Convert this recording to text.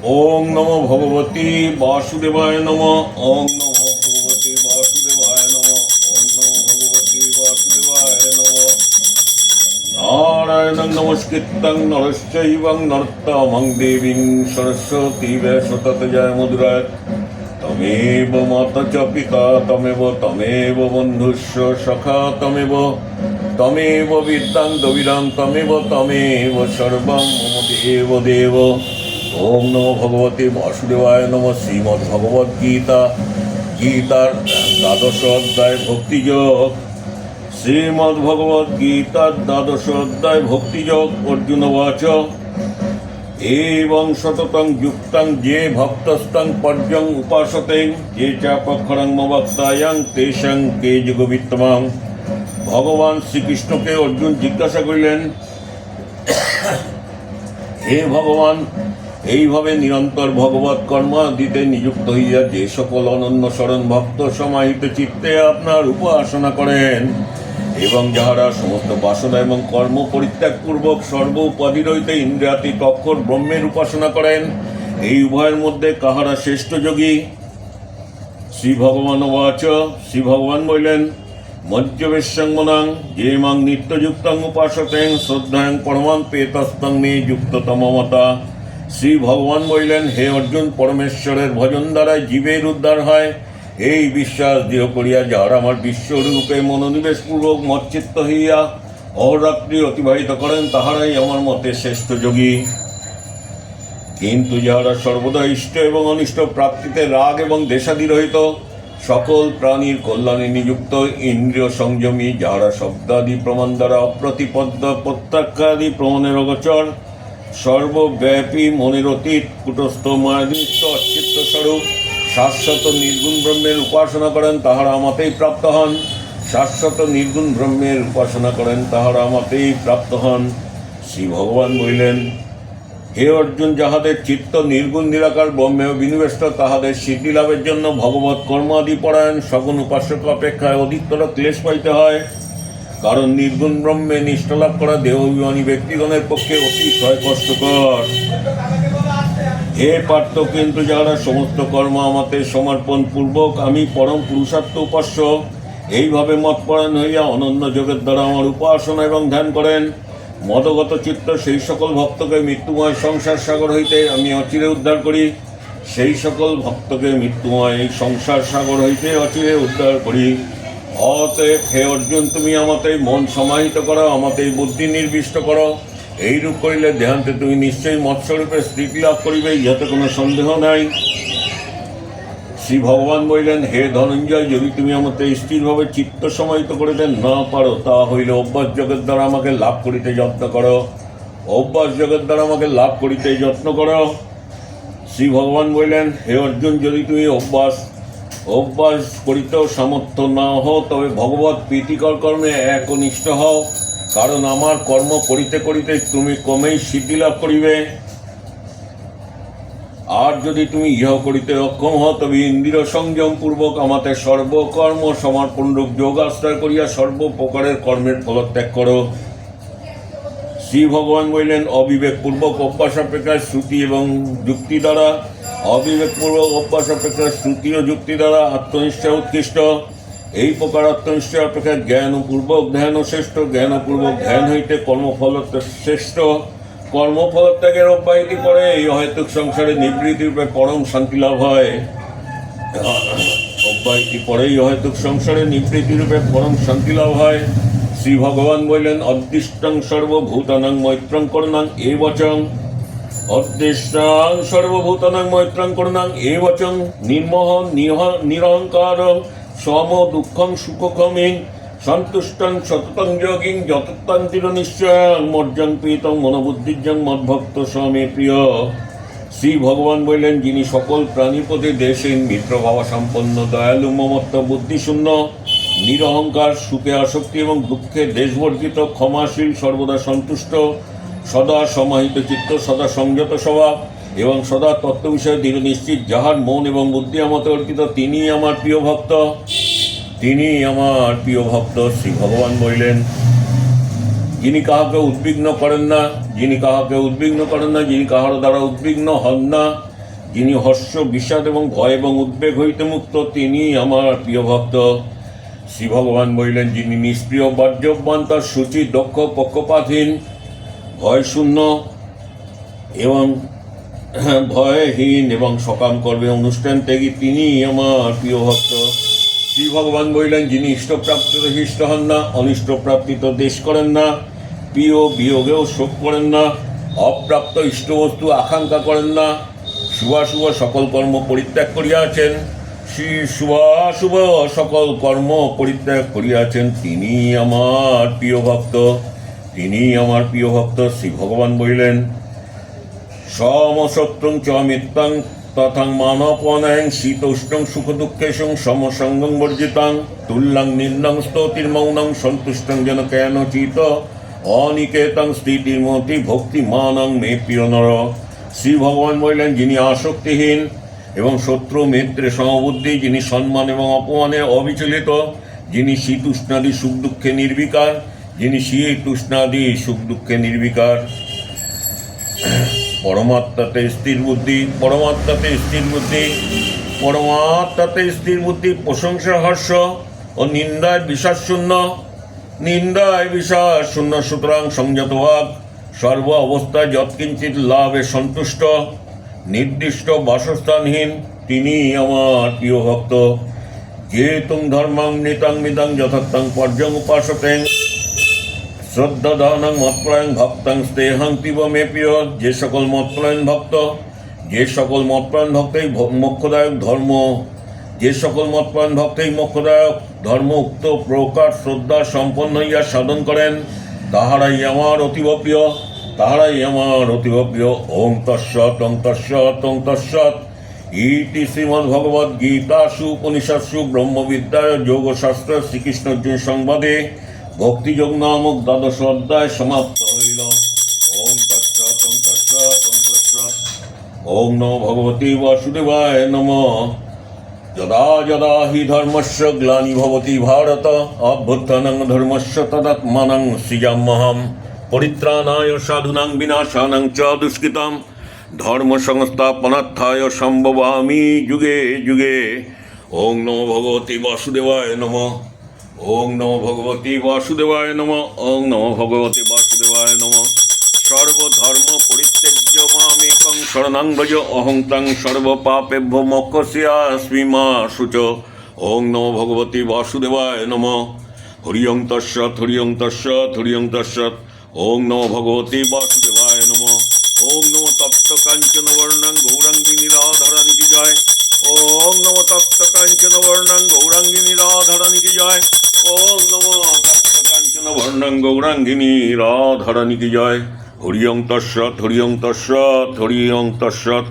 ওং নমো ভগবতী বাসুদেবায় নমঃ। ওং নমো ভগবতী বাসুদেবায় নমঃ। ওং নমো ভগবতী বাসুদেবায় নমঃ। নারায়ণং নমস্কৃত্যং নরশ্চৈবং নরোত্তমং দেবীং সরস্বতী ব্যাসত জয় মুদ্রায়। তমেব মাতা চ পিতা তমেব তমেব বন্ধুস্য সখা তমেব তমেব বিদ্যাং দ্রবিড়াং তমেব তমেব সর্বং মম দেব দেব। ওম নমো ভগবতে বাসুদেবায় নমঃ। শ্রীমদ্ ভগবদ্ গীতা গীতার দ্বাদশ অধ্যায় ভক্তিযোগ। শ্রীমদ্ ভগবদ্ গীতার দ্বাদশ অধ্যায় ভক্তিযোগ। অর্জুন বাচ এবং সততং যুক্তং যে ভক্তস্তং পর্যং উপাসতে যে চাপক্ষরং মভক্তায়াং তেষাং কে যুগবিত্তমাং। ভগবান শ্রীকৃষ্ণকে অর্জুন জিজ্ঞাসা করিলেন, হে ভগবান, এইভাবে নিরন্তর ভগবৎ কর্মাদিতে নিযুক্ত হইয়া যে সকল অনন্য শরণ ভক্ত সমাহিত চিত্তে আপনার উপাসনা করেন এবং যাহারা সমস্ত বাসনা এবং কর্ম পরিত্যাগপূর্বক সর্ব উপাধি হইতে ইন্দ্রিয়াতীত অক্ষর ব্রহ্মের উপাসনা করেন, এই উভয়ের মধ্যে কাহারা শ্রেষ্ঠ যোগী? শ্রী ভগবান বাচ শ্রী ভগবান বললেন, মজ্জবেশাঙ্গনাং যে মাং নিত্যযুক্তং উপাসতেং শ্রদ্ধাং পরমাং পেতস্তং মে যুক্ততমমতা। শ্রী ভগবান বললেন, হে অর্জুন, পরমেশ্বরের ভজন দ্বারাই জীবের উদ্ধার হয়, এই বিশ্বাস দৃঢ় করিয়া যাহারা আমার বিশ্বরূপে মনোনিবেশপূর্বক মচ্চিত্ত হইয়া অহরাত্রি অতিবাহিত করেন, তাহারাই আমার মতে শ্রেষ্ঠ যোগী। কিন্তু যাহারা সর্বদা ইষ্ট এবং অনিষ্ট প্রাপ্তিতে রাগ এবং দেশাদি রহিত, সকল প্রাণীর কল্যাণে নিযুক্ত, ইন্দ্রিয় সংযমী, যাহারা শব্দাদি প্রমাণ দ্বারা অপ্রতিপদ্য প্রত্যাখ্যাদি প্রমাণের অগোচর, সর্বব্যাপী মনের অতীত কুটস্থ মায়াদৃষ্ট অচ্চিত্ত স্বরূপ শাশ্বত নির্গুণ ব্রহ্মের উপাসনা করেন, তাহারা আমাতেই প্রাপ্ত হন। শাশ্বত নির্গুণ ব্রহ্মের উপাসনা করেন, তাহারা আমাতেই প্রাপ্ত হন। শ্রী ভগবান বলিলেন, হে অর্জুন, যাহাদের চিত্ত নির্গুণ নিরাকার ব্রহ্মে বিনিবেষ্ট, তাহাদের সিদ্ধি লাভের জন্য ভগবৎ কর্মাদি পরায়ণ সগুণ উপাসক অপেক্ষায় অধিকতর ক্লেশ পাইতে হয়। কারণ নির্গুণ ব্রহ্মে নিষ্ঠা লাভ করা দেহাভিমানী ব্যক্তিগণের পক্ষে অতিশয় কষ্টকর। হে পার্থ, কিন্তু যাহারা সমস্ত কর্ম আমাতে সমর্পণ পূর্বক আমি পরম পুরুষার্থ উপাস্য এইভাবে মতপরায়ণ হইয়া অনন্য যোগের দ্বারা আমার উপাসনা এবং ধ্যান করেন, মদগত চিত্ত সেই সকল ভক্তকে মৃত্যুময় সংসার সাগর হইতে আমি অচিরে উদ্ধার করি। সেই সকল ভক্তকে মৃত্যুময় এই সংসার সাগর হইতে অচিরে উদ্ধার করি। অতএব হে অর্জুন, তুমি আমাতেই মন সমাহিত করো, আমাতেই বুদ্ধি নির্বিষ্ট করো। এইরূপ করিলে দেহান্তে তুমি নিশ্চয়ই মৎস্বরূপে স্থিতি লাভ করিবে, ইহাতে কোনো সন্দেহ নাই। শ্রী ভগবান বলিলেন, হে ধনঞ্জয়, যদি তুমি আমাকে স্থিরভাবে চিত্ত সমাহিত করিতে না পারো, তা হইলে অভ্যাস যোগের দ্বারা আমাকে লাভ করিতে যত্ন করো। অভ্যাস যোগের দ্বারা আমাকে লাভ করিতে যত্ন করো। শ্রী ভগবান বলিলেন, হে অর্জুন, যদি তুমি অভ্যাস করিতেও সামর্থ্য না হও, তবে ভগবৎ প্রীতিকর কর্মে একনিষ্ঠ হও, কারণ আমার কর্ম করিতে করিতে তুমি ক্রমেই সিদ্ধি লাভ করিবে। আর যদি তুমি ইহ করিতে অক্ষম হও, তবে ইন্দ্রিয় সংযম পূর্বক আমাতে সর্বকর্ম সমর্পণরূপ যোগ আশ্রয় করিয়া সর্বপ্রকারের কর্মের ফলত্যাগ করো। শ্রী ভগবান বললেন, অবিবেকপূর্বক অভ্যাস অপেক্ষা শ্রুতি এবং যুক্তি দ্বারা অবিবেকপূর্বক অভ্যাস অপেক্ষা শ্রুতি ও যুক্তি দ্বারা আত্মনিষ্ঠা উৎকৃষ্ট। এই প্রকার আত্মনিষ্ঠা অপেক্ষা জ্ঞানপূর্বক ধ্যান শ্রেষ্ঠ। জ্ঞানপূর্বক ধ্যান হইতে কর্মফলত্যাগ শ্রেষ্ঠ। কর্মফলত্যাগের অব্যাহতি পরে এই অহেতুক সংসারে নিবৃত্তিরূপে পরম শান্তি লাভ হয়। অব্যাহতি পরেই অহেতুক সংসারে নিবৃত্তিরূপে পরম শান্তি লাভ হয়। শ্রী ভগবান বললেন, অদৃষ্টং সর্বভূতানাং মৈত্রং করুণাং এ বচং। অদৃষ্টাং সর্বভূতানাং মৈত্রং করুণাং এ বচং নির্মোহ নিরহংকার সম দুঃখং সুখক্ষমিং সন্তুষ্টং সততং যোগিং যততাং চিরনিশ্চয়ং মজ্জং প্রীতং মনোবুদ্ধিজ্জং মদ্ভক্ত স্বামী প্রিয়। শ্রী ভগবান বললেন, যিনি সকল প্রাণীর প্রতি দেশহীন মিত্রভাবা সম্পন্ন দয়ালু মমত্ব বুদ্ধিশূন্য নিরহংকার সুখে আসক্তি এবং দুঃখে দেশবর্জিত ক্ষমাশীল সর্বদা সন্তুষ্ট সদা সমাহিত চিত্ত সদা সংযত স্বভাব এবং সদা তত্ত্ব বিষয়ে দৃঢ় নিশ্চিত, যাহার মন এবং বুদ্ধি আমাতে অর্পিত, তিনি আমার প্রিয় ভক্ত। তিনি আমার প্রিয় ভক্ত। শ্রী ভগবান বললেন, যিনি কাহাকে উদ্বিগ্ন করেন না, যিনি কাহাকে উদ্বিগ্ন করেন না, যিনি কাহার দ্বারা উদ্বিগ্ন হন না, যিনি হর্ষ বিষাদ এবং ভয় এবং উদ্বেগ হইতে মুক্ত, তিনি আমার প্রিয় ভক্ত। শ্রী ভগবান বললেন, যিনি নিষ্প্রিয় বর্জ্যবান, তার সূচি দক্ষ, পক্ষপাতহীন, ভয়শূন্য এবং ভয়হীন এবং সকাম কর্মে অনুষ্ঠান ত্যাগী, তিনি আমার প্রিয় ভক্ত। শ্রী ভগবান বললেন, যিনি ইষ্টপ্রাপ্তিতে হৃষ্ট হন না, অনিষ্টপ্রাপ্তিত দেশ করেন না, প্রিয় বিয়োগেও শোক করেন না, অপ্রাপ্ত ইষ্টবস্তু আকাঙ্ক্ষা করেন না, শুভাশুভ সকল কর্ম পরিত্যাগ করিয়াছেন, শুভাশুভ সকল কর্ম পরিত্যাগ করিয়াছেন, তিনি আমার প্রিয় ভক্ত, তিনি আমার প্রিয় ভক্ত। শ্রী ভগবান বললেন, সমসত্যং চ মিত্যং তথাং মানপনায়ং শীতোষ্ণং সুখ দুঃখেশং সমসঙ্গং বর্জিতাং তুল্যং নিন্দং স্তুতির্মৌনং সন্তুষ্টং যেন কেন চিত অনিকেতং স্থিতির্মতি ভক্তিমানং মে প্রিয় নর। শ্রী ভগবান বললেন, যিনি আসক্তিহীন এবং শত্রু মিত্রে সমবুদ্ধি, যিনি সম্মান এবং অপমানে অবিচলিত, যিনি শীতোষ্ণাদি সুখ দুঃখে নির্বিকার, যিনি শীতোষ্ণাদি সুখ দুঃখে নির্বিকার, পরমাত্মাতে স্থির বুদ্ধি, পরমাত্মাতে স্থির বুদ্ধি, পরমাত্মাতে স্থির বুদ্ধি, প্রশংসা হর্ষ ও নিন্দায় বিশ্বাস শূন্য, নিন্দায় বিশ্বাস শূন্য, সুতরাং সংযত ভাব, সর্ব অবস্থায় যৎকিঞ্চিত লাভে সন্তুষ্ট, নির্দিষ্ট বাসস্থানহীন, তিনি আমার প্রিয় ভক্ত। যে তুম ধর্মাং নিতাং মিতাং যথার্থং পর্যং উপাসতেং শ্রদ্ধাদানং মৎপরায়ণ ভক্তাং স্তেহাং পিব মে প্রিয়। যে সকল মৎপরায়ণ ভক্ত, যে সকল মৎপরায়ণ ভক্তই মোক্ষদায়ক ধর্ম, যে সকল মৎপরায়ণ ভক্তই মোক্ষদায়ক ধর্ম উক্ত প্রকার শ্রদ্ধা সম্পন্ন হইয়া সাধন করেন, তাহারাই আমার অতীব প্রিয়, তাহারাই আমার অতীব প্রিয়। ওং তৎসৎ, ওং তৎসৎ, ওং তৎসৎ। ইতি শ্রীমদ্ভগবদ্ গীতাসু উপনিষৎসু ব্রহ্মবিদ্যায় যোগশাস্ত্র শ্রীকৃষ্ণ অর্জুন সংবাদে ভক্তিযোগ নামক দ্বাদশ অধ্যায় সমাপ্ত হইল। ওং তৎসৎ, ওং তৎসৎ, ওং তৎসৎ। ওং নমো ভগবতে বাসুদেবায় নমঃ। যদা যদা হি ধর্মস্য গ্লানি ভবতি ভারত অভ্যুত্থানং ধর্মস্য তদাত্মানং সৃজাম্যহম পরিত্রাণায় সাধুনাং বিনাশানাং চ দুষ্কৃতম ধর্ম সংস্থাপনার্থায় সম্ভবামি যুগে যুগে। ওং নমো ভগবতে বাসুদেবায় নমঃ। ওং নমো ভগবতে বাসুদেবায় নমঃ। ওং নমো ভগবতে বাসুদেবায় নমঃ। সর্বধর্ম পরিত্যজ্য মামেকং শরণং ভজ অহং ত্বং সর্বপাপেভ্যো মোক্ষয়িষ্যামি মা শুচ। ওং নমো ভগবতে বাসুদেবায় নমঃ। হরি ওং তৎসৎ, হরি ওং তৎসৎ, হরি ওং তৎসৎ। ওং নমো ভগবতে বাসুদেবায় নমঃ। ওং নমো তপ্ত কাঞ্চন বর্ণং গৌরাঙ্গিনী রাধারানী কি জয়। ওং নমো তপ্ত কাঞ্চন বর্ণং গৌরাঙ্গিনী রাধারানী কি জয়। ওং নমো তপ্ত কাঞ্চন বর্ণং গৌরাঙ্গিনী রাধারানী কি জয়। হরি ওং তৎসৎ, হরি ওং তৎসৎ, হরি ওং তৎসৎ।